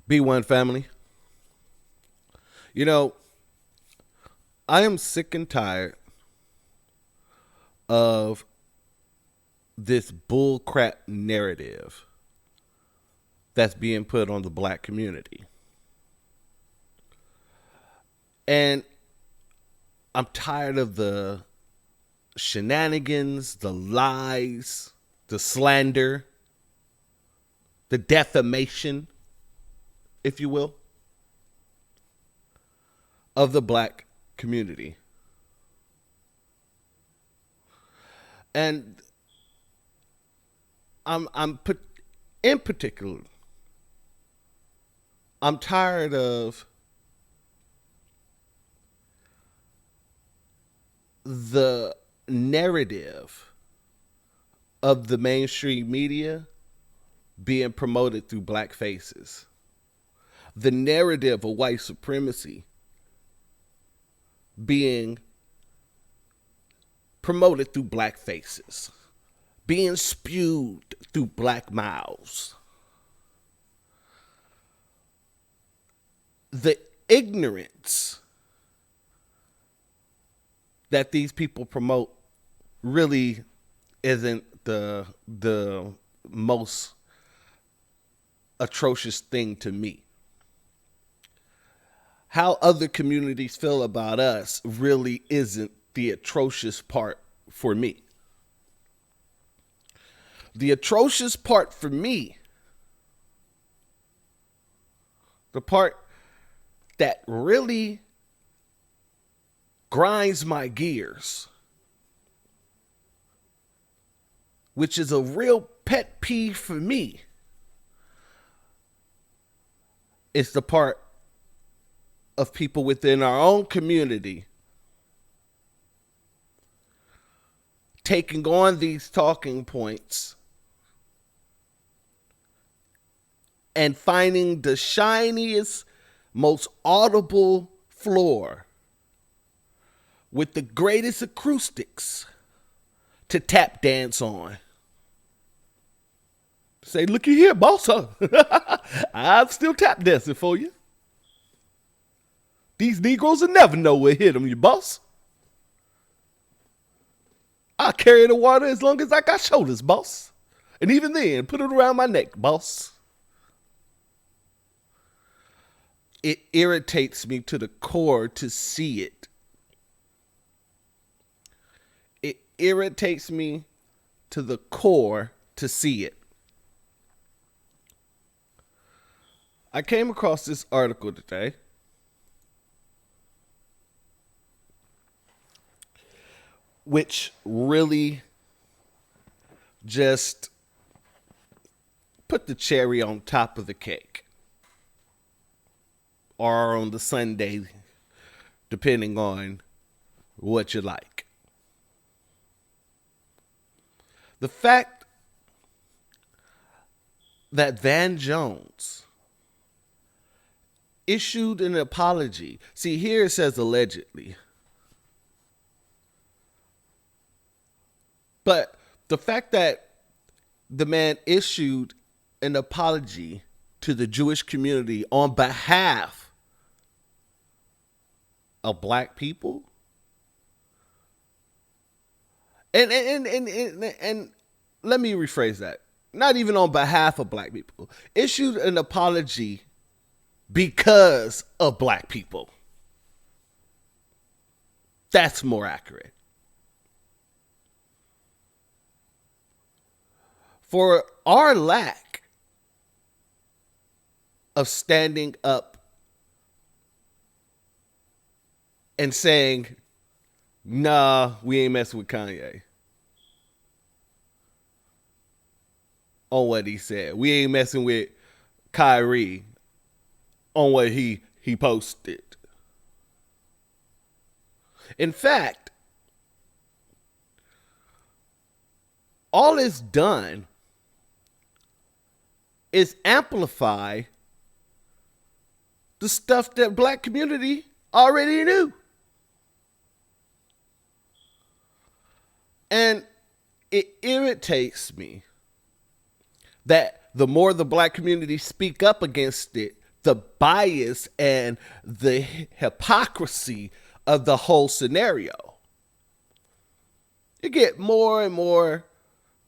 B1 family. You know, I am sick and tired of this bullcrap narrative that's being put on the black community. And I'm tired of the shenanigans, the lies, the slander, the defamation, if you will, of the black community. And in particular, I'm tired of the narrative of the mainstream media being promoted through black faces. The narrative of white supremacy being promoted through black faces, being spewed through black mouths. The ignorance that these people promote really isn't the most atrocious thing to me. How other communities feel about us really isn't the atrocious part for me. The atrocious part for me, the part that really grinds my gears, which is a real pet peeve for me, is the part of people within our own community taking on these talking points and finding the shiniest, most audible floor with the greatest acoustics to tap dance on. Say, looky here, boss. Huh? I'm still tap dancing for you. These Negroes will never know what hit them, you boss. I'll carry the water as long as I got shoulders, boss. And even then, put it around my neck, boss. It irritates me to the core to see it. It irritates me to the core to see it. I came across this article today which really just put the cherry on top of the cake, or on the sundae, depending on what you like. The fact that Van Jones issued an apology. See, here it says allegedly. But the fact that the man issued an apology to the Jewish community on behalf of black people, and let me rephrase that. Not even on behalf of black people. Issued an apology because of black people. That's more accurate. For our lack of standing up and saying, nah, we ain't messing with Kanye on what he said. We ain't messing with Kyrie on what he posted. In fact, all it's done is amplify the stuff that black community already knew. And it irritates me that the more the black community speak up against it, the bias and the hypocrisy of the whole scenario. You get more and more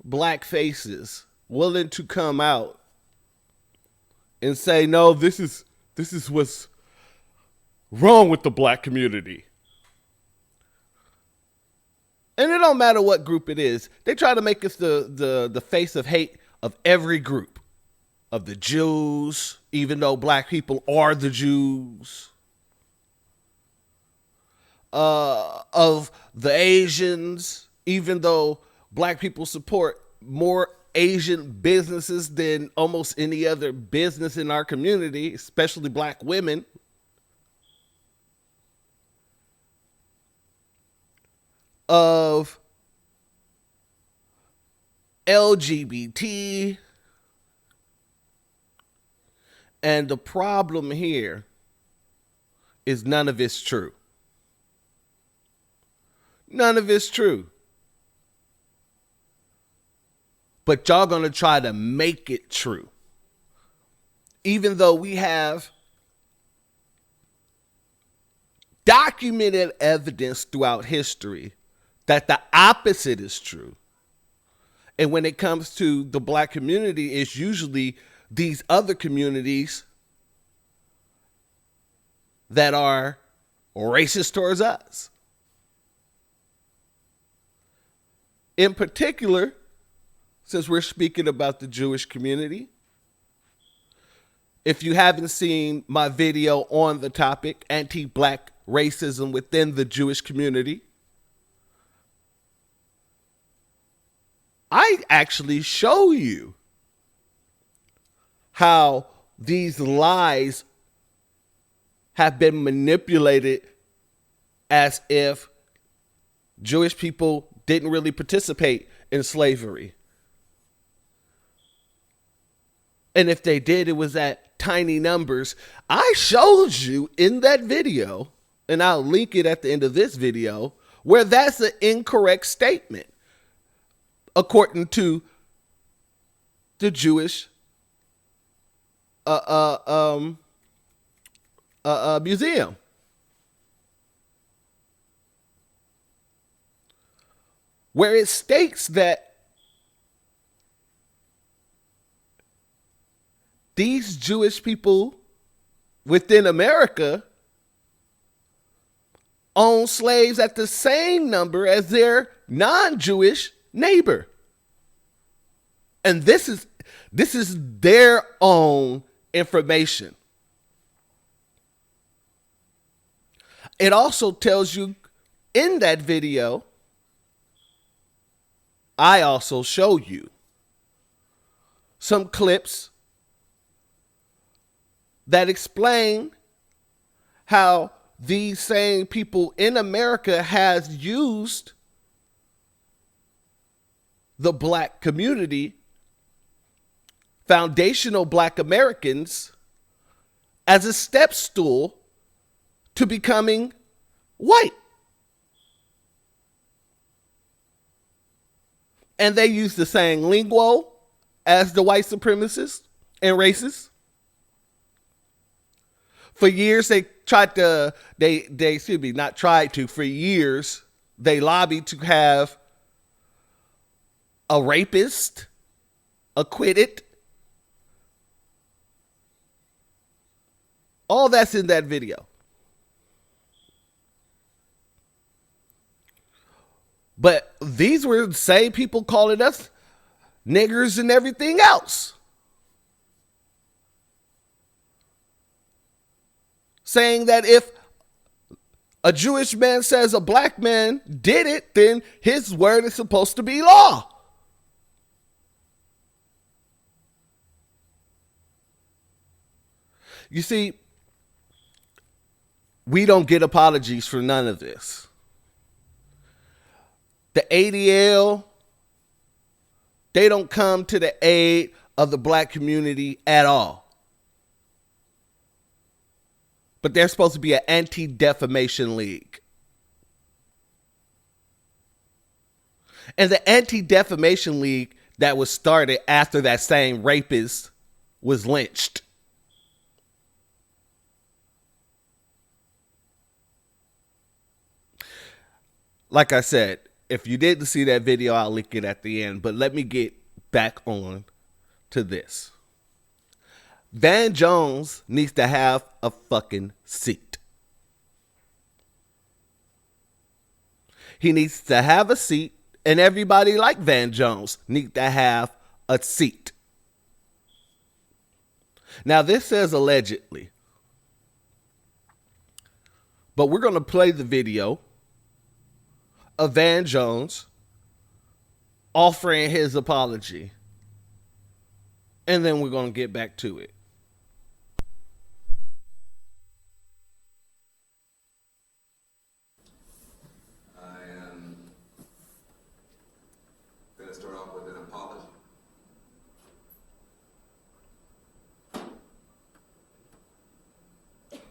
black faces willing to come out and say, no, this is what's wrong with the black community. And it don't matter what group it is. They try to make us the face of hate of every group. Of the Jews, even though black people are the Jews. Of the Asians, even though black people support more Asian businesses than almost any other business in our community, especially black women. Of LGBT. And the problem here is none of it's true. None of it's true. But y'all gonna try to make it true. Even though we have documented evidence throughout history that the opposite is true. And when it comes to the black community, it's usually these other communities that are racist towards us. In particular, since we're speaking about the Jewish community, if you haven't seen my video on the topic, anti-black racism within the Jewish community, I actually show you how these lies have been manipulated as if Jewish people didn't really participate in slavery. And if they did, it was at tiny numbers. I showed you in that video, and I'll link it at the end of this video, where that's an incorrect statement, according to the Jewish museum. Where it states that these Jewish people within America own slaves at the same number as their non-Jewish neighbor. And this is their own information. It also tells you in that video, I also show you some clips that explain how these same people in America has used the black community, foundational black Americans, as a step stool to becoming white. And they use the same lingo as the white supremacists and racists. For years, for years, they lobbied to have a rapist acquitted. All that's in that video. But these were the same people calling us niggers and everything else. Saying that if a Jewish man says a black man did it, then his word is supposed to be law. You see, we don't get apologies for none of this. The ADL, they don't come to the aid of the black community at all. But they're supposed to be an anti-defamation league. And the anti-defamation league that was started after that same rapist was lynched. Like I said, if you didn't see that video, I'll link it at the end. But let me get back on to this. Van Jones needs to have a fucking seat. He needs to have a seat, and everybody like Van Jones needs to have a seat. Now, this says allegedly, but we're going to play the video of Van Jones offering his apology, and then we're going to get back to it. Start off with an apology.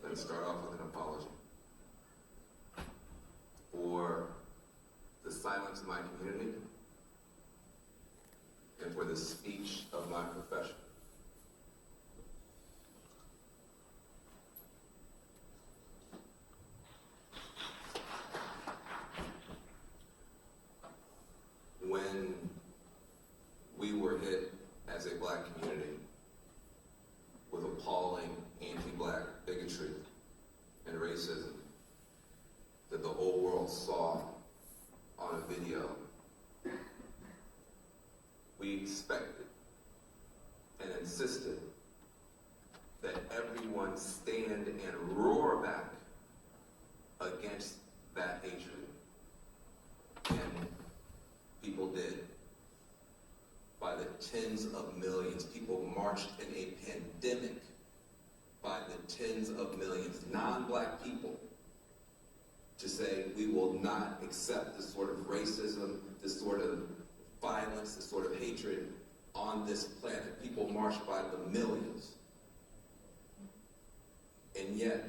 Let's start off with an apology for the silence of my community and for the speech of my profession. When we were hit as a black community with appalling anti-black bigotry and racism that the whole world saw on a video, we expected and insisted that everyone stand and roar back against that hatred. And people did. By the tens of millions. People marched in a pandemic by the tens of millions, non-black people, to say we will not accept this sort of racism, this sort of violence, this sort of hatred on this planet. People marched by the millions. And yet,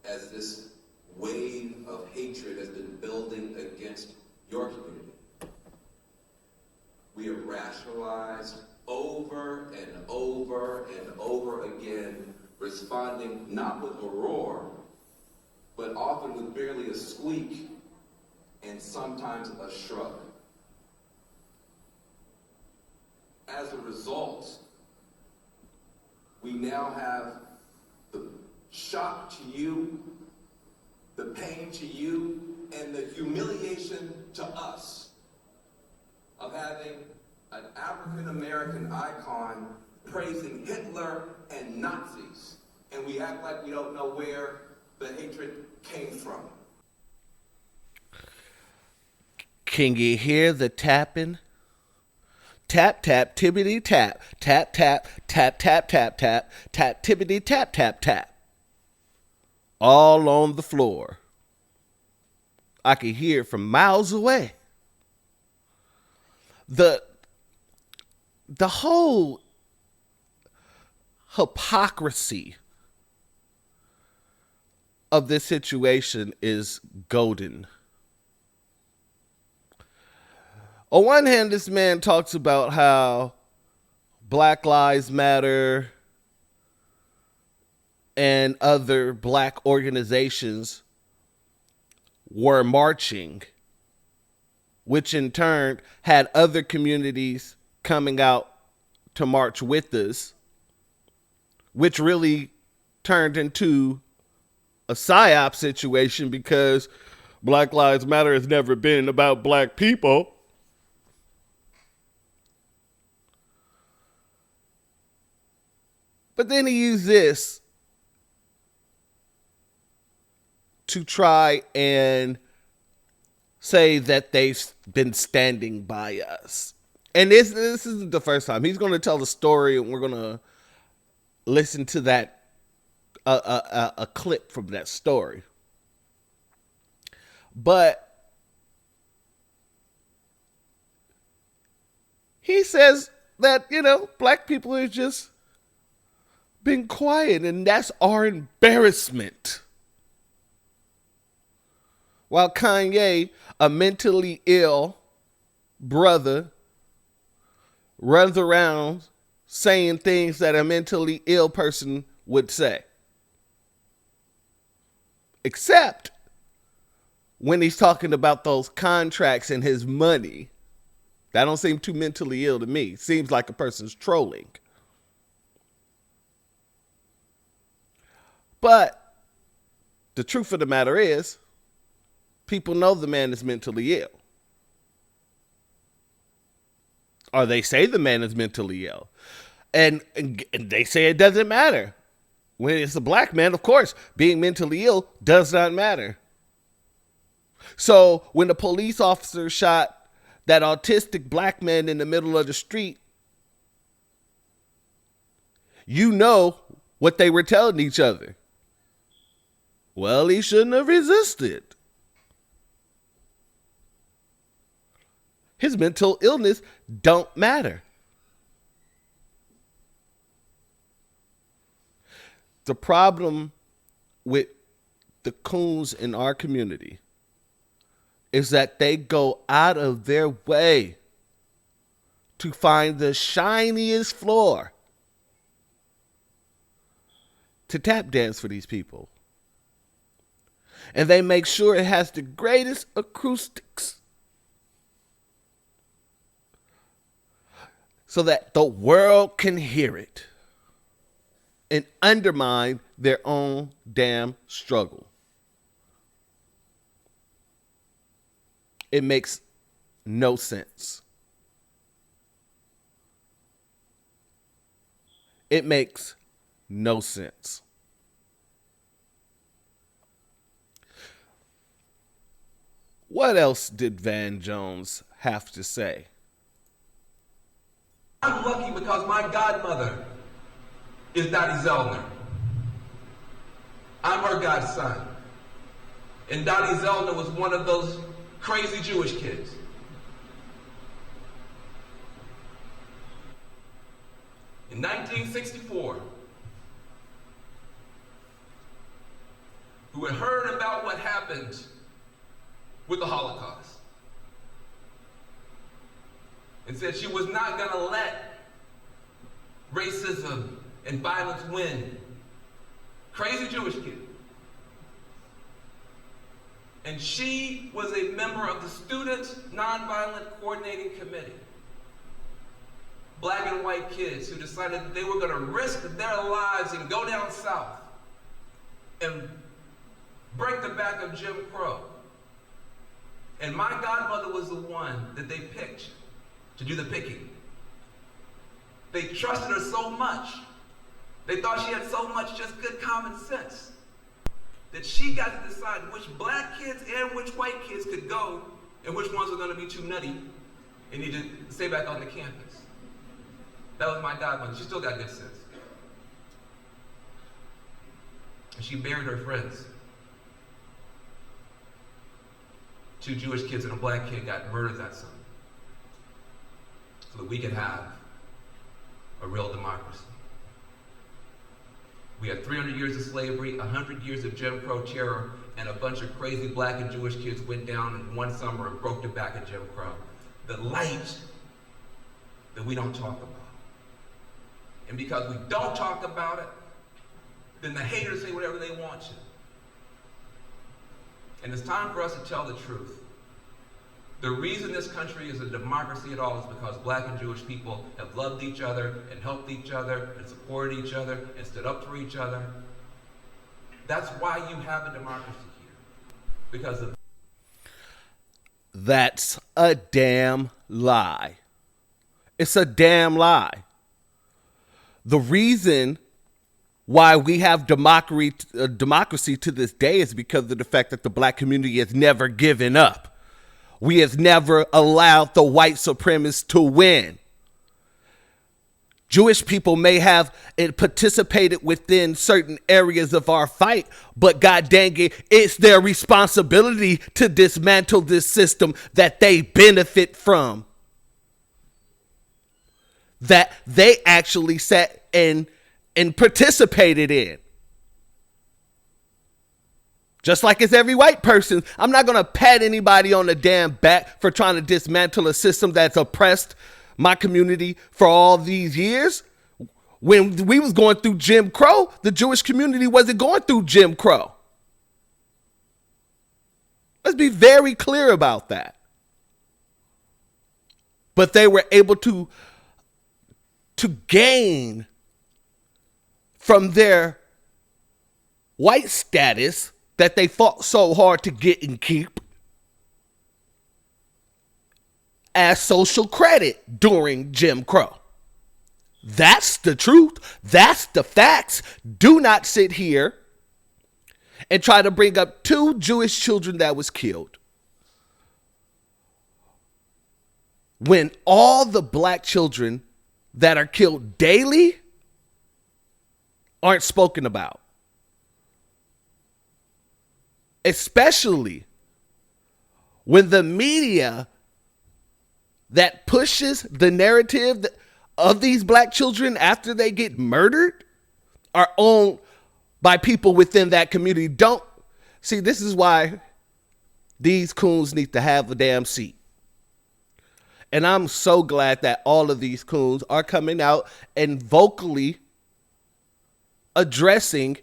as this wave of hatred has been building against your community, we have rationalized over and over and over again, responding not with a roar, but often with barely a squeak and sometimes a shrug. As a result, we now have the shock to you, the pain to you, and the humiliation to us of having an African-American icon praising Hitler and Nazis, and we act like we don't know where the hatred came from. Can you hear the tapping? Tap, tap, tibbity, tap. Tap, tap, tap, tap, tap, tap. Tap, tibbity, tap, tap, tap. All on the floor. I can hear it from miles away. The whole hypocrisy of this situation is golden. On one hand, this man talks about how Black Lives Matter and other black organizations were marching, which in turn had other communities coming out to march with us, which really turned into a PSYOP situation because Black Lives Matter has never been about black people. But then he used this to try and say that they've been standing by us. And this isn't the first time. He's going to tell the story, and we're going to listen to that, a clip from that story. But he says that, black people have just been quiet, and that's our embarrassment. While Kanye, a mentally ill brother, runs around saying things that a mentally ill person would say. Except when he's talking about those contracts and his money. That don't seem too mentally ill to me. Seems like a person's trolling. But the truth of the matter is, people know the man is mentally ill. Or they say the man is mentally ill. And they say it doesn't matter. When it's a black man, of course, being mentally ill does not matter. So when the police officer shot that autistic black man in the middle of the street, you know what they were telling each other. Well, he shouldn't have resisted. His mental illness don't matter. The problem with the coons in our community is that they go out of their way to find the shiniest floor to tap dance for these people. And they make sure it has the greatest acoustics so that the world can hear it and undermine their own damn struggle. It makes no sense. It makes no sense. What else did Van Jones have to say? I'm lucky because my godmother is Dottie Zellner. I'm her godson. And Dottie Zellner was one of those crazy Jewish kids. In 1964, who had heard about what happened with the Holocaust and said she was not going to let racism and violence win. Crazy Jewish kid. And she was a member of the Student Nonviolent Coordinating Committee. Black and white kids who decided that they were going to risk their lives and go down south and break the back of Jim Crow. And my godmother was the one that they picked to do the picking. They trusted her so much. They thought she had so much just good common sense that she got to decide which black kids and which white kids could go and which ones were going to be too nutty and need to stay back on the campus. That was my godmother. She still got good sense. And she buried her friends. 2 Jewish kids and a black kid got murdered that summer so that we could have a real democracy. We had 300 years of slavery, 100 years of Jim Crow terror, and a bunch of crazy black and Jewish kids went down in one summer and broke the back of Jim Crow. The light that we don't talk about. And because we don't talk about it, then the haters say whatever they want to. And it's time for us to tell the truth. The reason this country is a democracy at all is because black and Jewish people have loved each other and helped each other and supported each other and stood up for each other. That's why you have a democracy here. Because of... That's a damn lie. It's a damn lie. The reason why we have democracy to this day is because of the fact that the black community has never given up. We have never allowed the white supremacists to win. Jewish people may have participated within certain areas of our fight, but god dang it, it's their responsibility to dismantle this system that they benefit from. That they actually sat and participated in. Just like it's every white person, I'm not going to pat anybody on the damn back for trying to dismantle a system that's oppressed my community for all these years. When we was going through Jim Crow, the Jewish community wasn't going through Jim Crow. Let's be very clear about that. But they were able to gain from their white status that they fought so hard to get and keep as social credit during Jim Crow. That's the truth. That's the facts. Do not sit here and try to bring up 2 Jewish children that was killed when all the black children that are killed daily aren't spoken about. Especially when the media that pushes the narrative of these black children after they get murdered are owned by people within that community. Don't see, this is why these coons need to have a damn seat. And I'm so glad that all of these coons are coming out and vocally addressing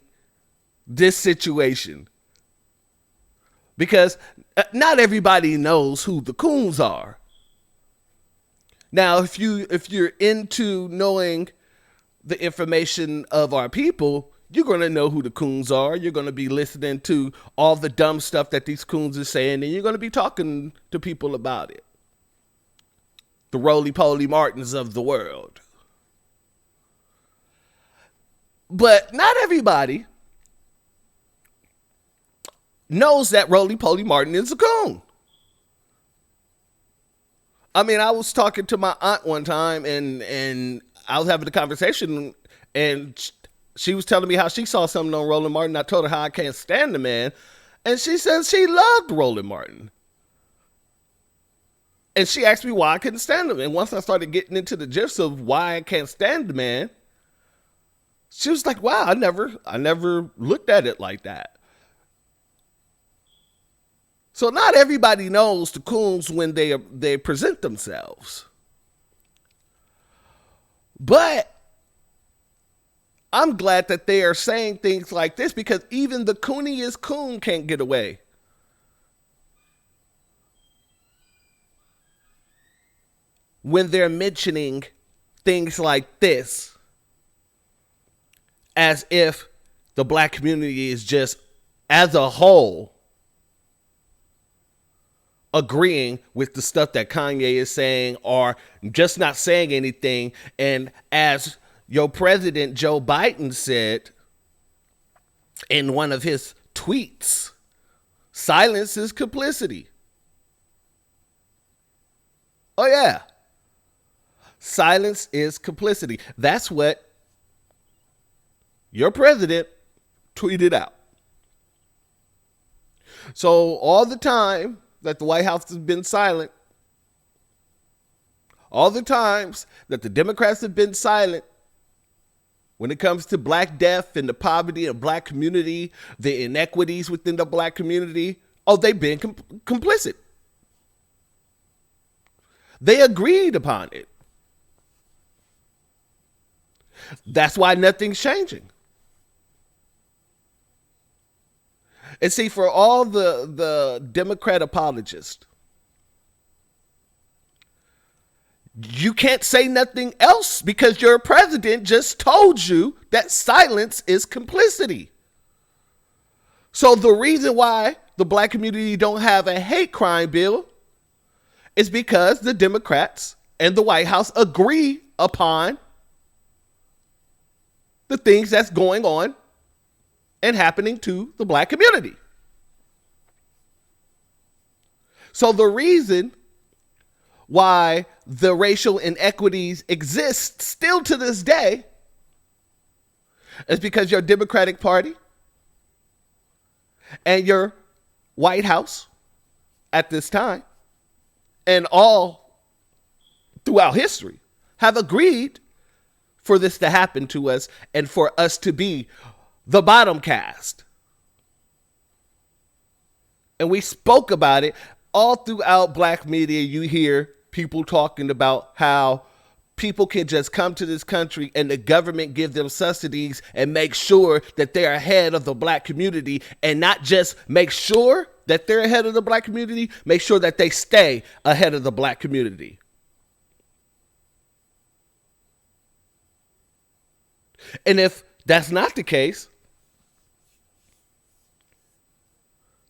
this situation. Because not everybody knows who the coons are. Now, if you're into knowing the information of our people, you're going to know who the coons are. You're going to be listening to all the dumb stuff that these coons are saying, and you're going to be talking to people about it. The roly-poly Martins of the world. But not everybody knows that roly-poly Martin is a coon. I mean, I was talking to my aunt one time, and I was having a conversation, and she was telling me how she saw something on Roland Martin. I told her how I can't stand the man, and she said she loved Roland Martin. And she asked me why I couldn't stand him. And once I started getting into the gist of why I can't stand the man, she was like, wow, I never looked at it like that. So not everybody knows the coons when they present themselves. But I'm glad that they are saying things like this, because even the cooniest coon can't get away when they're mentioning things like this, as if the black community is just, as a whole, agreeing with the stuff that Kanye is saying, or just not saying anything. And as your president, Joe Biden, said in one of his tweets, silence is complicity. Oh, yeah. Silence is complicity. That's what your president tweeted out. So all the time that the White House has been silent, all the times that the Democrats have been silent when it comes to black death and the poverty of black community, the inequities within the black community, they've been complicit. They agreed upon it. That's why nothing's changing. And see, for all the Democrat apologists, you can't say nothing else because your president just told you that silence is complicity. So the reason why the black community don't have a hate crime bill is because the Democrats and the White House agree upon the things that's going on and happening to the black community. So the reason why the racial inequities exist still to this day is because your Democratic Party and your White House at this time and all throughout history have agreed for this to happen to us and for us to be the bottom caste. And we spoke about it all throughout black media. You hear people talking about how people can just come to this country and the government give them subsidies and make sure that they're ahead of the black community, and not just make sure, that they're ahead of the black community, make sure that they stay ahead of the black community. And if that's not the case,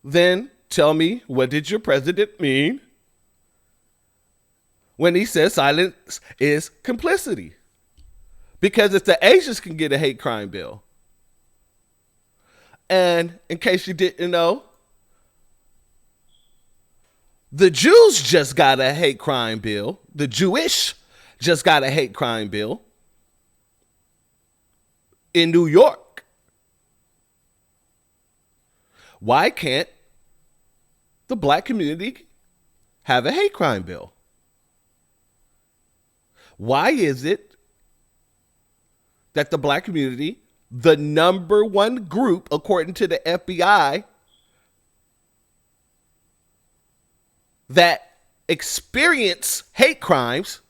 then tell me, what did your president mean when he says silence is complicity? Because if the Asians can get a hate crime bill, and in case you didn't know, the Jews just got a hate crime bill. The Jewish just got a hate crime bill in New York. Why can't the black community have a hate crime bill? Why is it that the black community, the number one group, according to the FBI, that experience hate crimes,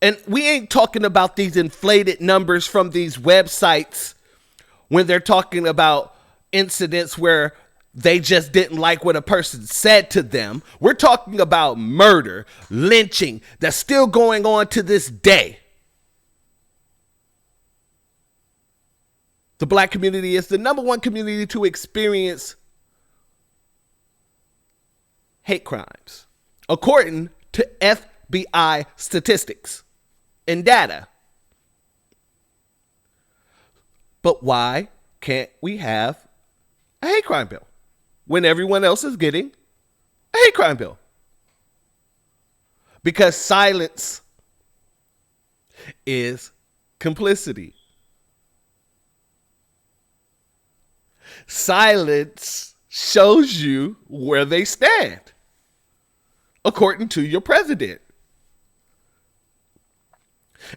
and we ain't talking about these inflated numbers from these websites when they're talking about incidents where they just didn't like what a person said to them. We're talking about murder, lynching, that's still going on to this day. The black community is the number one community to experience hate crimes, according to FBI statistics and data. But why can't we have a hate crime bill when everyone else is getting a hate crime bill? Because silence is complicity. Silence shows you where they stand, according to your president.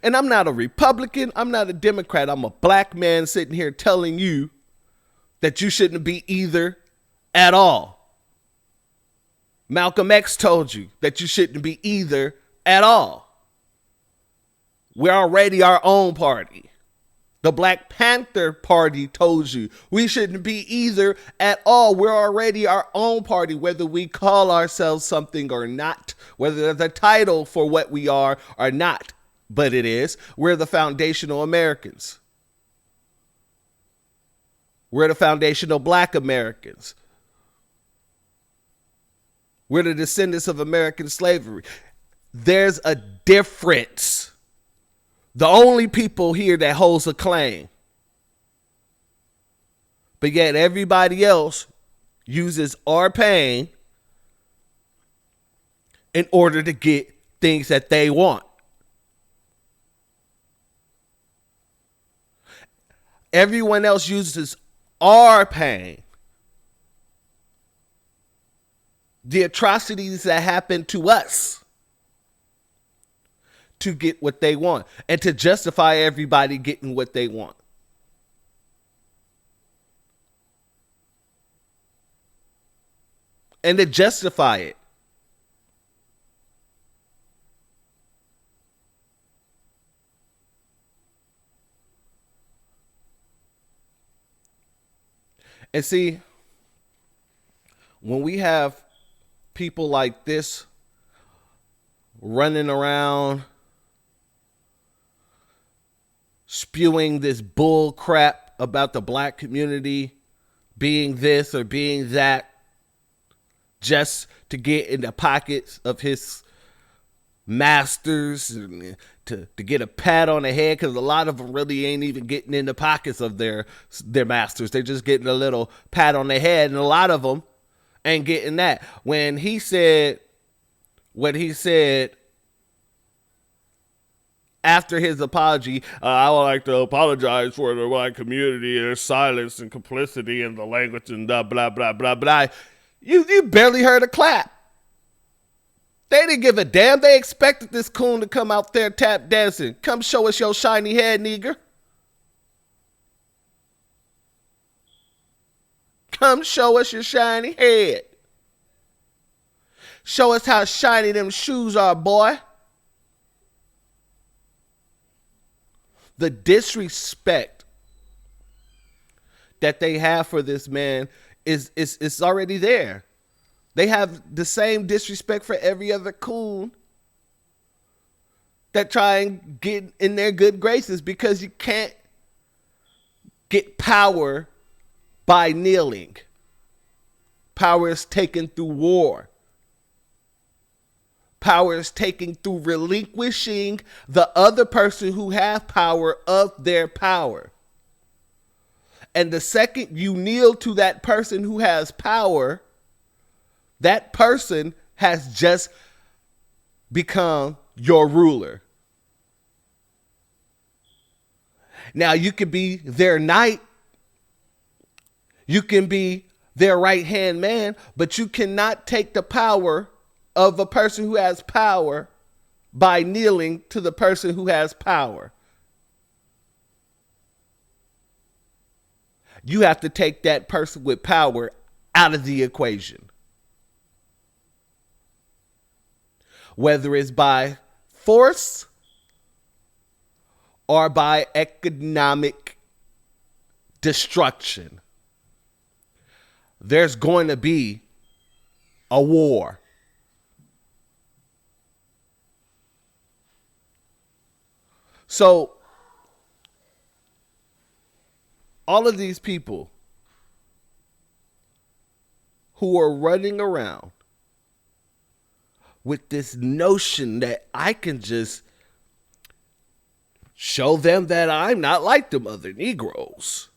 And I'm not a Republican. I'm not a Democrat. I'm a black man sitting here telling you that you shouldn't be either at all. Malcolm X told you that you shouldn't be either at all. We're already our own party. The Black Panther Party told you we shouldn't be either at all. We're already our own party, whether we call ourselves something or not, whether there's a title for what we are or not. But it is. We're the foundational Americans. We're the foundational black Americans. We're the descendants of American slavery. There's a difference. The only people here that holds a claim. But yet everybody else uses our pain in order to get things that they want. Everyone else uses our pain, the atrocities that happen to us, to get what they want and to justify everybody getting what they want. And to justify it. And see, when we have people like this running around spewing this bull crap about the black community being this or being that just to get in the pockets of his masters, to get a pat on the head, because a lot of them really ain't even getting in the pockets of their masters. They're just getting a little pat on the head, and a lot of them ain't getting that. When he said what he said after his apology, I would like to apologize for the white community, their silence and complicity in the language and blah, blah, blah, blah, blah. You barely heard a clap. They didn't give a damn. They expected this coon to come out there tap dancing. Come show us your shiny head, nigger. Come show us your shiny head. Show us how shiny them shoes are, boy. The disrespect that they have for this man It's already there. They have the same disrespect for every other coon that try and get in their good graces, because you can't get power by kneeling. Power is taken through war. Power is taken through relinquishing the other person who has power of their power. And the second you kneel to that person who has power, that person has just become your ruler. Now, you can be their knight, you can be their right-hand man, but you cannot take the power of a person who has power by kneeling to the person who has power. You have to take that person with power out of the equation. Whether it's by force or by economic destruction, there's going to be a war. So, all of these people who are running around with this notion that I can just show them that I'm not like them other Negroes,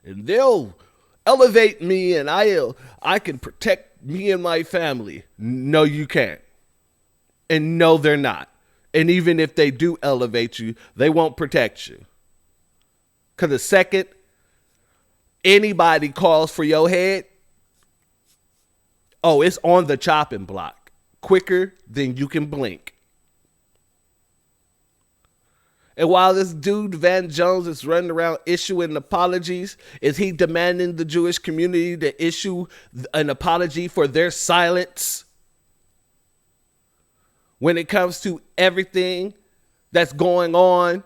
and they'll elevate me, and I can protect me and my family. No, you can't. And no, they're not. And even if they do elevate you, they won't protect you. Because the second anybody calls for your head, oh, it's on the chopping block quicker than you can blink. And while this dude, Van Jones, is running around issuing apologies, is he demanding the Jewish community to issue an apology for their silence when it comes to everything that's going on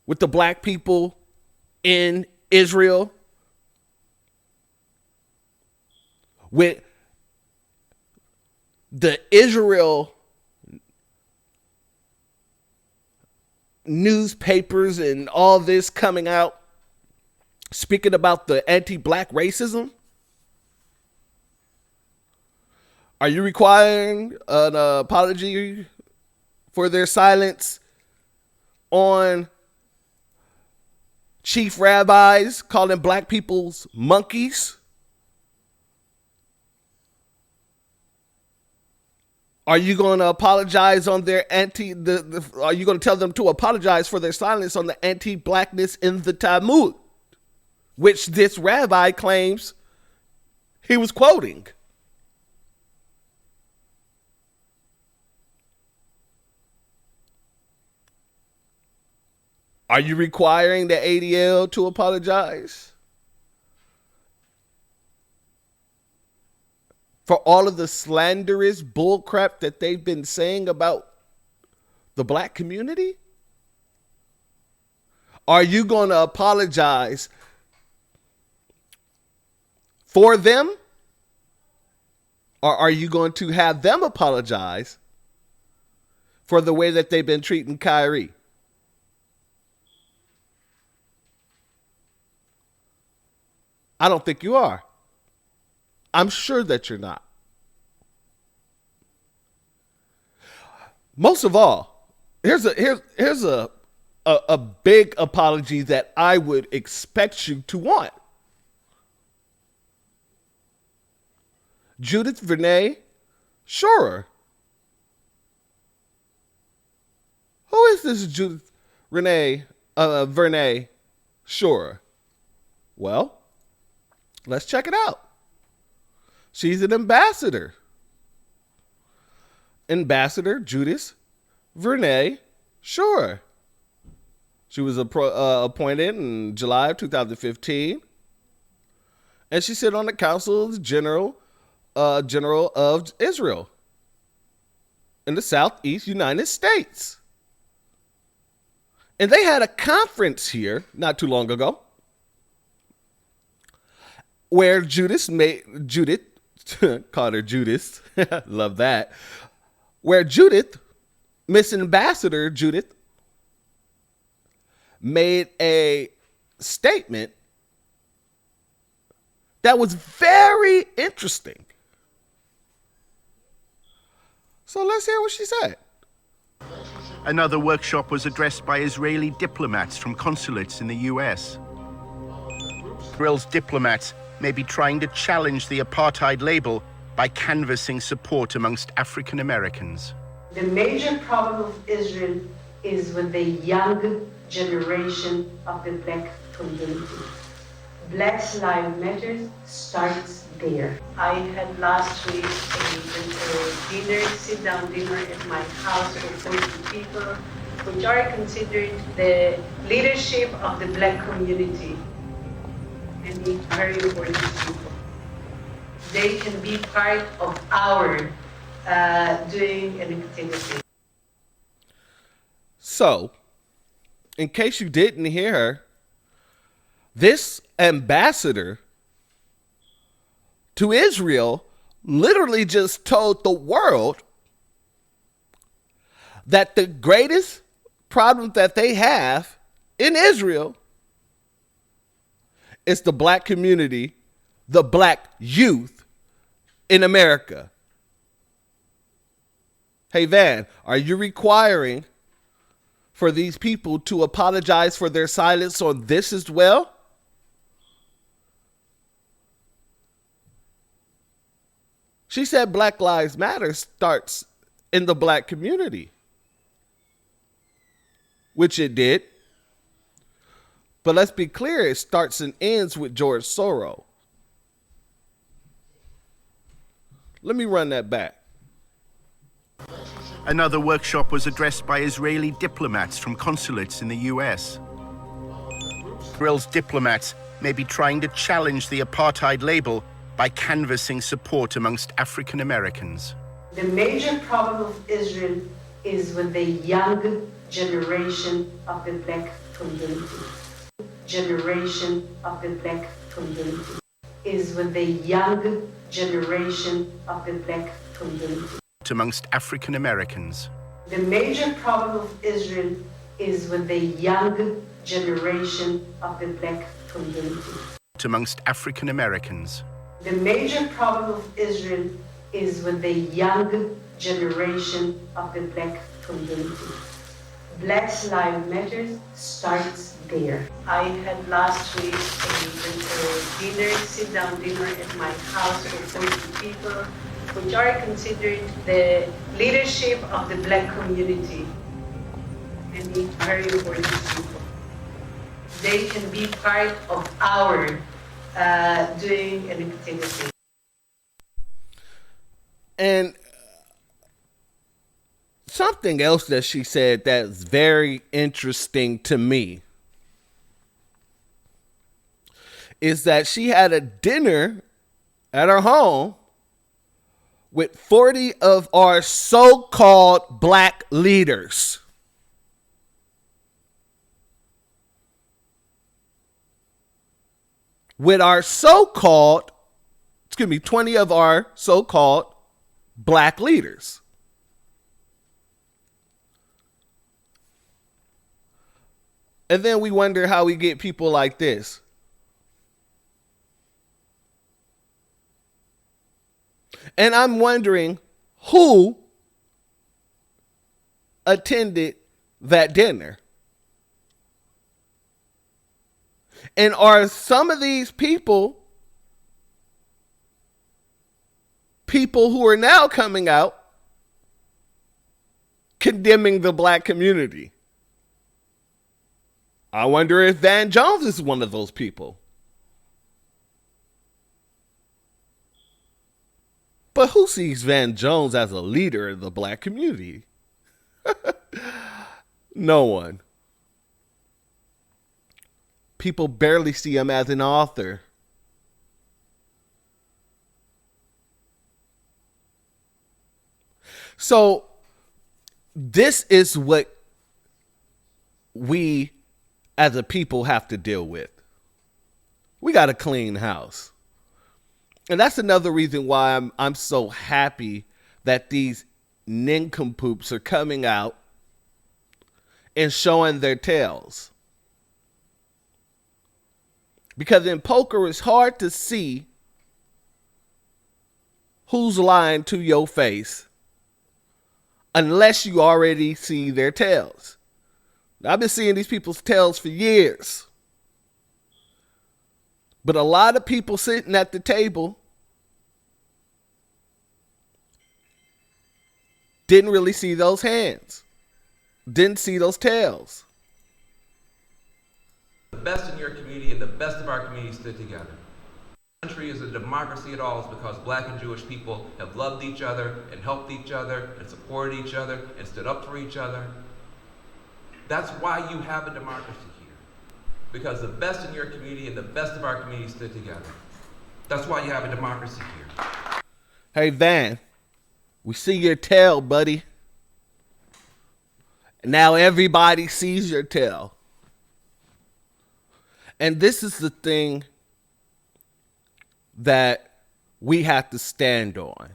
with the black people in Israel? With the Israel newspapers and all this coming out speaking about the anti-black racism? Are you requiring an apology for their silence on chief rabbis calling black people's monkeys? Are you going to apologize on their are you going to tell them to apologize for their silence on the anti-blackness in the Talmud, which this rabbi claims he was quoting? Are you requiring the ADL to apologize for all of the slanderous bullcrap that they've been saying about the black community? Are you going to apologize for them? Or are you going to have them apologize for the way that they've been treating Kyrie? I don't think you are. I'm sure that you're not. Most of all, here's a big apology that I would expect you to want. Judith Vernay, sure. Who is this Judith Vernay? Sure. Well, let's check it out. She's an ambassador. Ambassador Judith Vernay, sure. She was appointed in July of 2015. And she sat on the Council of the General of Israel in the Southeast United States. And they had a conference here not too long ago. where Judith called her Judas, love that, where Judith, Miss Ambassador Judith, made a statement that was very interesting. So let's hear what she said. Another workshop was addressed by Israeli diplomats from consulates in the US. Israel's diplomats may be trying to challenge the apartheid label by canvassing support amongst African Americans. The major problem of Israel is with the young generation of the black community. Black Lives Matter starts there. I had last week a sit-down dinner at my house for 40 people, which are considered the leadership of the black community. And it's very important people. They can be part of our doing an activity. So, in case you didn't hear her, this ambassador to Israel literally just told the world that the greatest problem that they have in Israel is the black community, the black youth in America. Hey, Van, are you requiring for these people to apologize for their silence on this as well? She said Black Lives Matter starts in the black community, which it did. But let's be clear, it starts and ends with George Soros. Let me run that back. Another workshop was addressed by Israeli diplomats from consulates in the US. Israel's diplomats may be trying to challenge the apartheid label by canvassing support amongst African Americans. The major problem of Israel is with the young generation of the black community. Generation of the black community is with the young generation of the black community. Amongst African Americans. The major problem of Israel is with the young generation of the black community. Amongst African Americans. The major problem of Israel is with the young generation of the black community. Black Lives Matter starts there. I had last week a sit-down dinner at my house for 40 people, which are considered the leadership of the black community. And it's very important people. They can be part of our doing an activity. And something else that she said that's very interesting to me is that she had a dinner at her home with 40 of our so-called black leaders. With our 20 of our so-called black leaders. And then we wonder how we get people like this. And I'm wondering who attended that dinner. And are some of these people who are now coming out condemning the black community? I wonder if Van Jones is one of those people. But who sees Van Jones as a leader of the black community? No one. People barely see him as an author. So this is what we as a people have to deal with. We got to clean house. And that's another reason why I'm so happy that these nincompoops are coming out and showing their tails. Because in poker, it's hard to see who's lying to your face unless you already see their tails. I've been seeing these people's tails for years. But a lot of people sitting at the table didn't really see those hands, didn't see those tails. The best in your community and the best of our community stood together. The country is a democracy at all is because black and Jewish people have loved each other and helped each other and supported each other and stood up for each other. That's why you have a democracy here. Because the best in your community and the best of our community stood together. That's why you have a democracy here. Hey, Van, we see your tail, buddy. Now everybody sees your tail. And this is the thing that we have to stand on.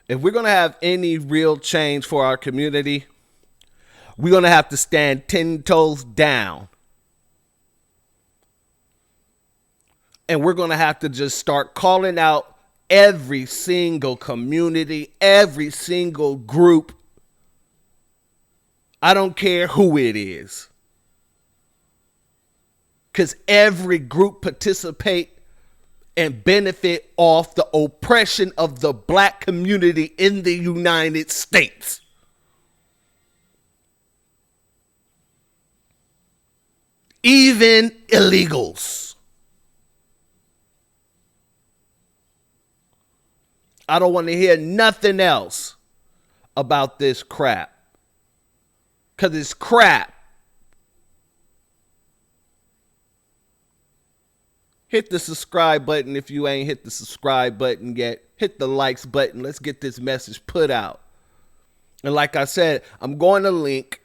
If we're going to have any real change for our community, we're going to have to stand 10 toes down. And we're going to have to just start calling out every single community, every single group. I don't care who it is. Because every group participate and benefit off the oppression of the black community in the United States. Even illegals. I don't want to hear nothing else about this crap. Because it's crap. Hit the subscribe button if you ain't hit the subscribe button yet. Hit the likes button. Let's get this message put out. And like I said, I'm going to link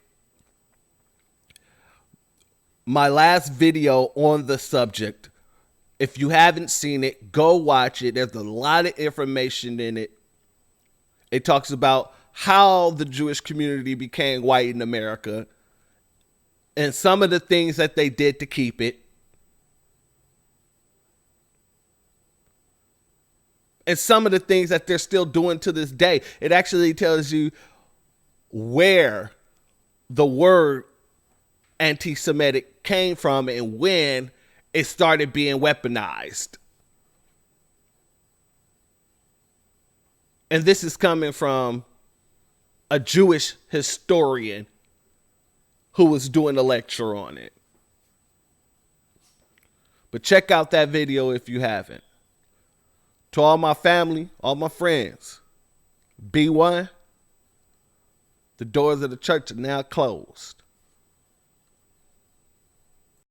my last video on the subject. If you haven't seen it, go watch it. There's a lot of information in it. It talks about how the Jewish community became white in America and some of the things that they did to keep it. And some of the things that they're still doing to this day. It actually tells you where the word anti-Semitic came from and when it started being weaponized. And this is coming from a Jewish historian who was doing a lecture on it. But check out that video if you haven't. To all my family, all my friends, be one. The doors of the church are now closed.